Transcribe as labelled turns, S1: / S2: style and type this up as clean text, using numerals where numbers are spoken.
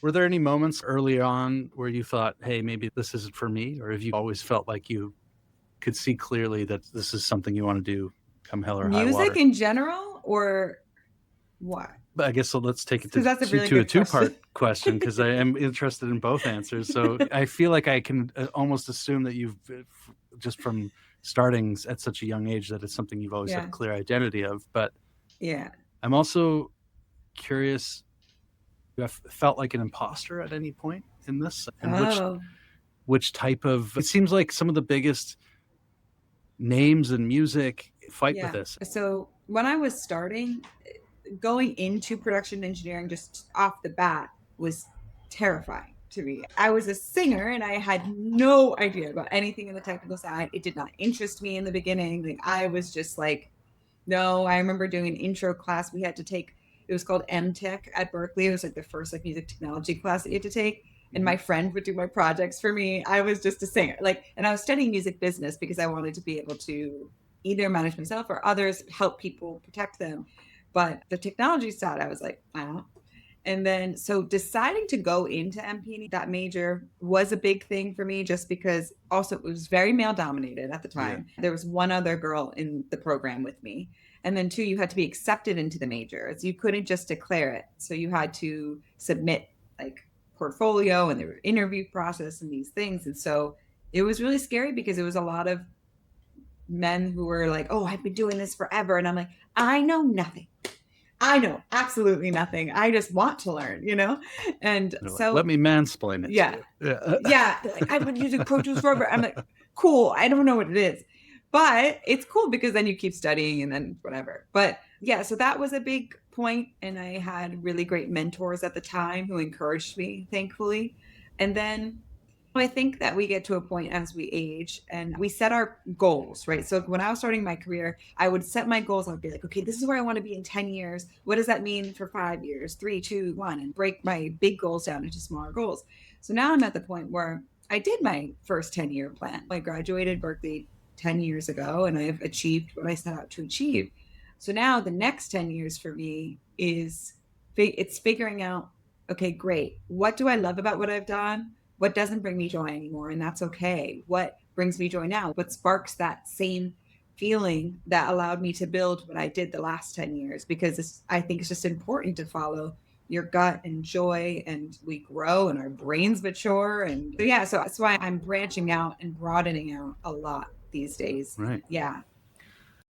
S1: Were there any moments early on where you thought, "Hey, maybe this isn't for me," or have you always felt like you could see clearly that this is something you wanna do come hell or high
S2: Music
S1: water?
S2: in general or what?
S1: But I guess so let's take it
S2: Because that's a really
S1: to a
S2: good question.
S1: two-part question because I am interested in both answers. So I feel like I can, almost assume that you've, f just from starting at such a young age that it's something you've always had a
S2: Yeah.
S1: clear identity of, but
S2: Yeah.
S1: I'm also curious, you have felt like an imposter at any point in this? And
S2: Oh,
S1: which type of it seems like some of the biggest names in music fight with
S2: yeah.
S1: this.
S2: So when I was starting, going into production engineering just off the bat was terrifying to me. I was a singer and I had no idea about anything in the technical side. It did not interest me in the beginning. Like I was just like, no, I remember doing an intro class we had to take. It was called MTech at Berkeley. It was like the first like music technology class that you had to take. And
S1: Mhm.
S2: my friend would do my projects for me. I was just a singer. Like, and I was studying music business because I wanted to be able to either manage myself or others, help people, protect them. But the technology side, I was like, I don't know. And then, so deciding to go into MP, that major was a big thing for me just because also it was very male dominated at the
S1: Yeah.
S2: time. There was one other girl in the program with me. And then, two, you had to be accepted into the majors. You couldn't just declare it. So you had to submit like portfolio and there were interview process and these things. And so it was really scary because it was a lot of men who were like, oh, I've been doing this forever. And I'm like, I know nothing. I know absolutely nothing. I just want to learn, you know? And
S1: They're like, "Let
S2: so,
S1: me mansplain it to
S2: yeah,
S1: you." Yeah.
S2: yeah. They're like, I've been using Pro Tools forever. I'm like, cool. I don't know what it is, but it's cool because then you keep studying and then whatever. But yeah, so that was a big point, and I had really great mentors at the time who encouraged me, thankfully. And then I think that we get to a point as we age and we set our goals, right? So when I was starting my career, I would set my goals. I'd be like, okay, this is where I want to be in 10 years. What does that mean for 5 years? Three, two, one, and break my big goals down into smaller goals. So now I'm at the point where I did my first 10-year plan. I graduated Berkeley 10 years ago and I've achieved what I set out to achieve. So now the next 10 years for me is it's figuring out, okay, great. What do I love about what I've done? What doesn't bring me joy anymore? And that's okay. What brings me joy now? What sparks that same feeling that allowed me to build what I did the last 10 years? Because I think it's just important to follow your gut and joy, and we grow and our brains mature. And so, yeah, so that's why I'm branching out and broadening out a lot these days.
S1: Right.
S2: Yeah.